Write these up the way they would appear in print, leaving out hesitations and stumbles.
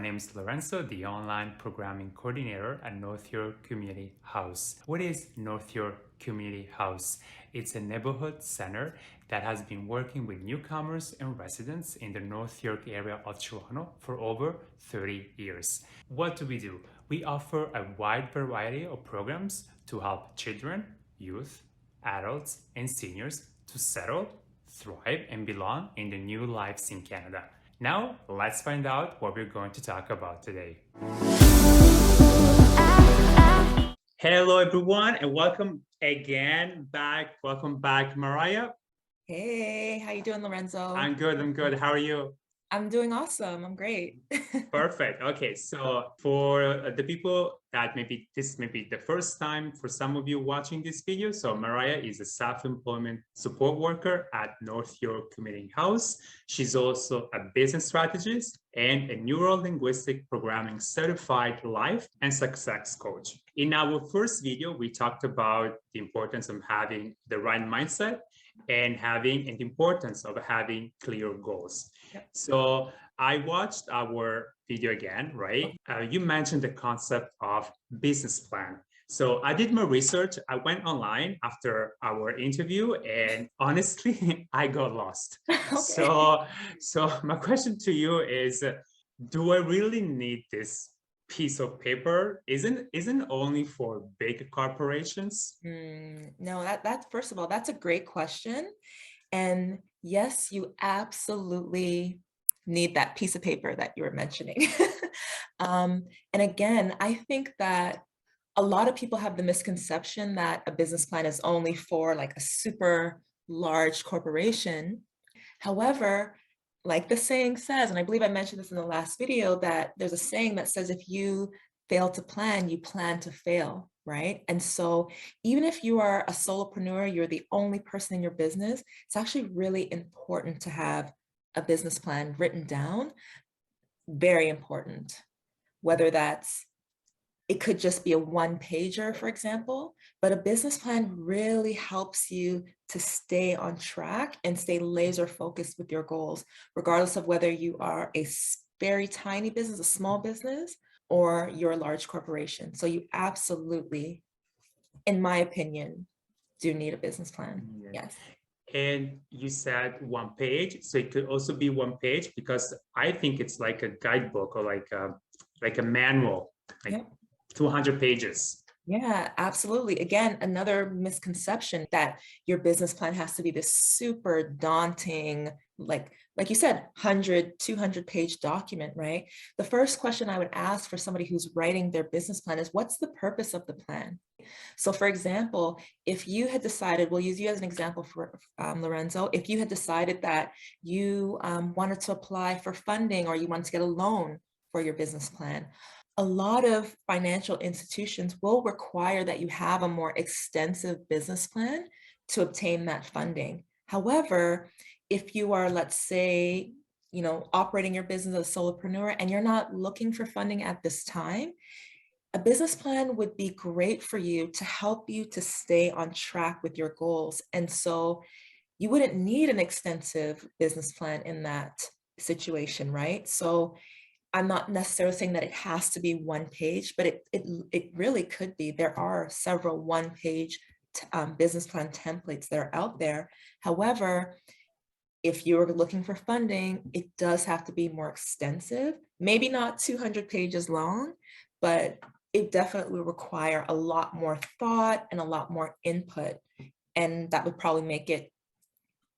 name is Lorenzo, the online programming coordinator at North York Community House. What is North York Community House? It's a neighborhood center that has been working with newcomers and residents in the North York area of Toronto for over 30 years. What do? We offer a wide variety of programs to help children, youth, adults, and seniors to settle, thrive, and belong in the new lives in Canada. Now, let's find out what we're going to talk about today. Hello, everyone, and welcome again back. Welcome back, Mariah. Hey, how you doing, Lorenzo? I'm good. How are you? I'm doing awesome. I'm great. Perfect. Okay, so for the people that maybe this may be the first time for some of you watching this video, so Mariah is a self-employment support worker at North York Community House. She's also a business strategist and a neuro-linguistic programming certified life and success coach. In our first video, we talked about the importance of having the right mindset and the importance of having clear goals. Yep. So I watched our video again, right? You mentioned the concept of business plan. So I did my research. I went online after our interview, and honestly, I got lost. Okay. So my question to you is, do I really need this piece of paper? Isn't only for big corporations? No, that's first of all, that's a great question. And yes, you absolutely need that piece of paper that you were mentioning. And again, I think that a lot of people have the misconception that a business plan is only for like a super large corporation. However, like the saying says, and I believe I mentioned this in the last video, that there's a saying that says, if you fail to plan, you plan to fail, right? And so even if you are a solopreneur, you're the only person in your business, it's actually really important to have a business plan written down. Very important, whether it could just be a one-pager, for example, but a business plan really helps you to stay on track and stay laser focused with your goals, regardless of whether you are a very tiny business, a small business, or you're a large corporation. So you absolutely, in my opinion, do need a business plan. Yes. And you said one page, so it could also be one page, because I think it's like a guidebook or like a manual, like Yep. 200 pages. Yeah, absolutely. Again, another misconception that your business plan has to be this super daunting, like you said, 100, 200 page document, right? The first question I would ask for somebody who's writing their business plan is, what's the purpose of the plan? So for example, if you had decided, we'll use you as an example for Lorenzo, if you had decided that you wanted to apply for funding or you wanted to get a loan for your business plan, a lot of financial institutions will require that you have a more extensive business plan to obtain that funding. However, if you are, let's say, operating your business as a solopreneur and you're not looking for funding at this time, a business plan would be great for you to help you to stay on track with your goals. And so you wouldn't need an extensive business plan in that situation, right? So I'm not necessarily saying that it has to be one page, but it really could be. There are several one-page business plan templates that are out there. However, if you're looking for funding, it does have to be more extensive, maybe not 200 pages long, but it definitely will require a lot more thought and a lot more input. And that would probably make it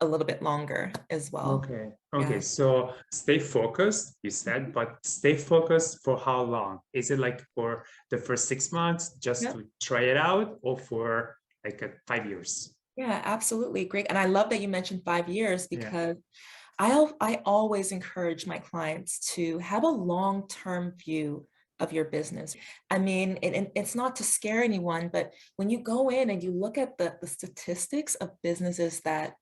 a little bit longer as well. Okay. Yeah. So stay focused, you said, but stay focused for how long? Is it like for the first 6 months just to try it out, or for like 5 years? Yeah, absolutely. Great. And I love that you mentioned 5 years, because I always encourage my clients to have a long-term view of your business. I mean, it's not to scare anyone, but when you go in and you look at the statistics of businesses that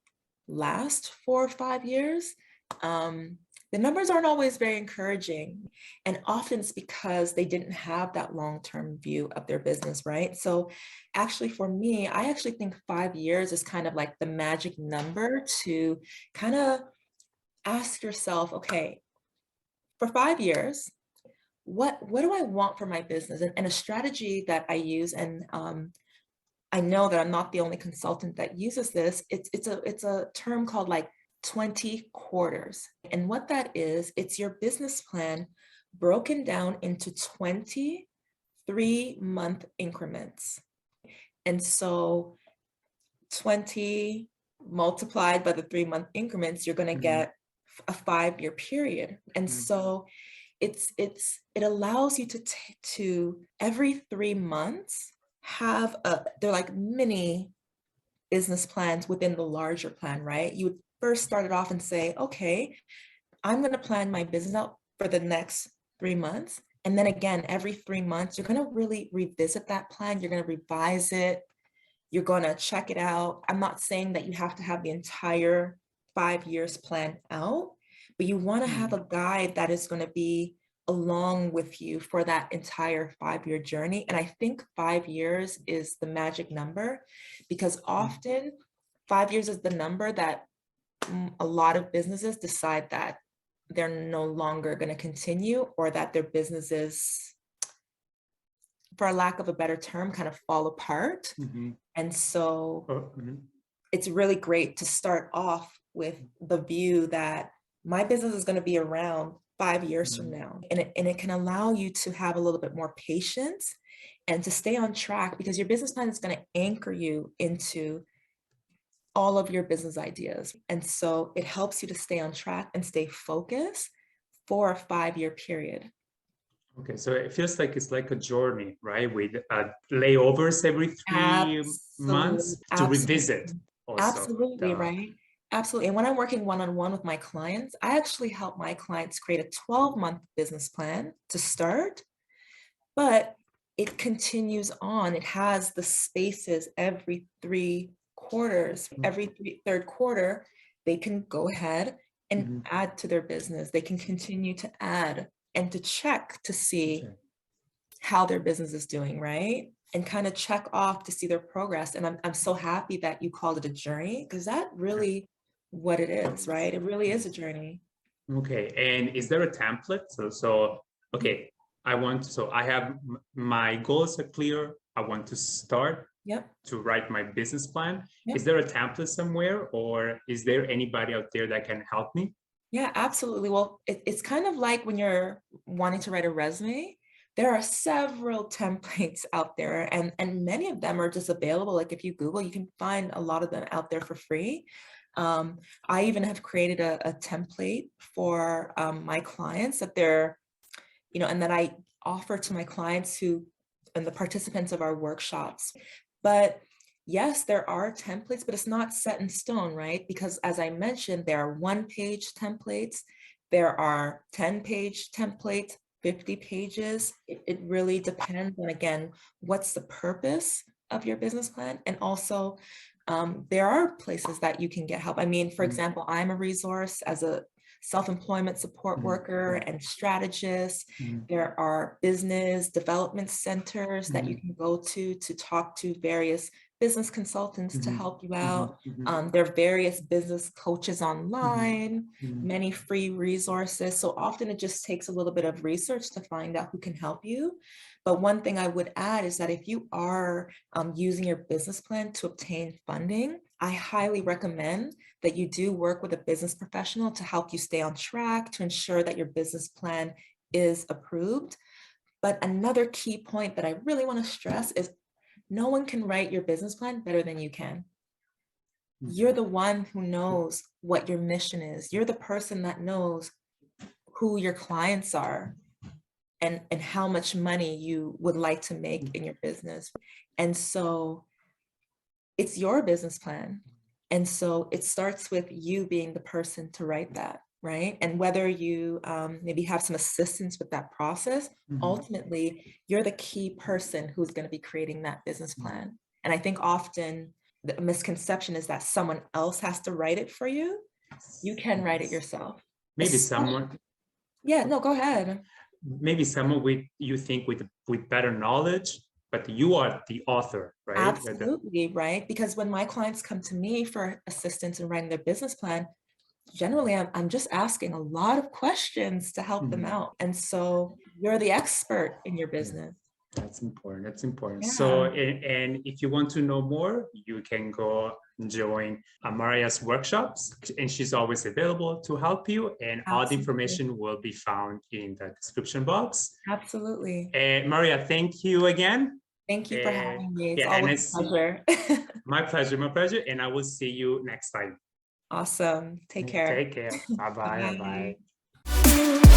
last 4 or 5 years, the numbers aren't always very encouraging. And often it's because they didn't have that long-term view of their business, right? So actually for me, I actually think 5 years is kind of like the magic number to kind of ask yourself, okay, for 5 years, what do I want for my business? And a strategy that I use, and I know that I'm not the only consultant that uses this. It's a term called like 20 quarters. And what that is, it's your business plan broken down into 20 3-month increments. And so 20 multiplied by the 3-month increments, you're going to get a 5-year period. And so it allows you to every 3 months have they're like mini business plans within the larger plan, right? You would first start it off and say, okay, I'm going to plan my business out for the next 3 months. And then again, every 3 months, you're going to really revisit that plan. You're going to revise it. You're going to check it out. I'm not saying that you have to have the entire 5 years planned out, but you want to have a guide that is going to be along with you for that entire 5-year journey. And I think 5 years is the magic number, because often 5 years is the number that a lot of businesses decide that they're no longer going to continue, or that their businesses, for lack of a better term, kind of fall apart. And so it's really great to start off with the view that my business is going to be around 5 years from now. And it can allow you to have a little bit more patience and to stay on track, because your business plan is going to anchor you into all of your business ideas. And so it helps you to stay on track and stay focused for a 5-year period. Okay, so it feels like it's like a journey, right? With layovers every 3 months to revisit also. Absolutely, right? Absolutely. And when I'm working one-on-one with my clients, I actually help my clients create a 12-month business plan to start, but it continues on. It has the spaces every 3 quarters. Every third quarter, they can go ahead and add to their business. They can continue to add and to check to see how their business is doing, right? And kind of check off to see their progress. And I'm so happy that you called it a journey, because that really what it is, right? It really is a journey. Okay, and is there a template? So okay, I have my goals are clear. I want to start to write my business plan. Is there a template somewhere, or is there anybody out there that can help me? Yeah, absolutely. Well, it's kind of like when you're wanting to write a resume, there are several templates out there, and many of them are just available. Like if you Google, you can find a lot of them out there for free. I even have created a template for my clients that they're, and that I offer to my clients and the participants of our workshops. But yes, there are templates, but it's not set in stone, right? Because as I mentioned, there are 1-page templates, there are 10-page templates, 50 pages. It really depends on, again, what's the purpose of your business plan. And also, there are places that you can get help. I mean, for example, I'm a resource as a self-employment support worker and strategist. There are business development centers that you can go to talk to various business consultants to help you out. There are various business coaches online, many free resources. So often it just takes a little bit of research to find out who can help you. But one thing I would add is that if you are using your business plan to obtain funding, I highly recommend that you do work with a business professional to help you stay on track, to ensure that your business plan is approved. But another key point that I really want to stress is no one can write your business plan better than you can. You're the one who knows what your mission is. You're the person that knows who your clients are and how much money you would like to make in your business. And so it's your business plan. And so it starts with you being the person to write that, right? And whether you maybe have some assistance with that process, ultimately, you're the key person who's going to be creating that business plan. And I think often the misconception is that someone else has to write it for you. You can write it yourself. Maybe someone. Yeah, no, go ahead. Maybe someone with better knowledge, but you are the author, right? Absolutely, right? Because when my clients come to me for assistance in writing their business plan, generally I'm just asking a lot of questions to help them out. And so you're the expert in your business. That's important. That's important. Yeah. So, and if you want to know more, you can go join Mariah's workshops, and she's always available to help you. And all the information will be found in the description box. Absolutely. And Maria, thank you again. Thank you for having me. It's yeah, always a pleasure. My pleasure, my pleasure. And I will see you next time. Awesome. Take care. Take care. Bye-bye. Bye. Bye-bye.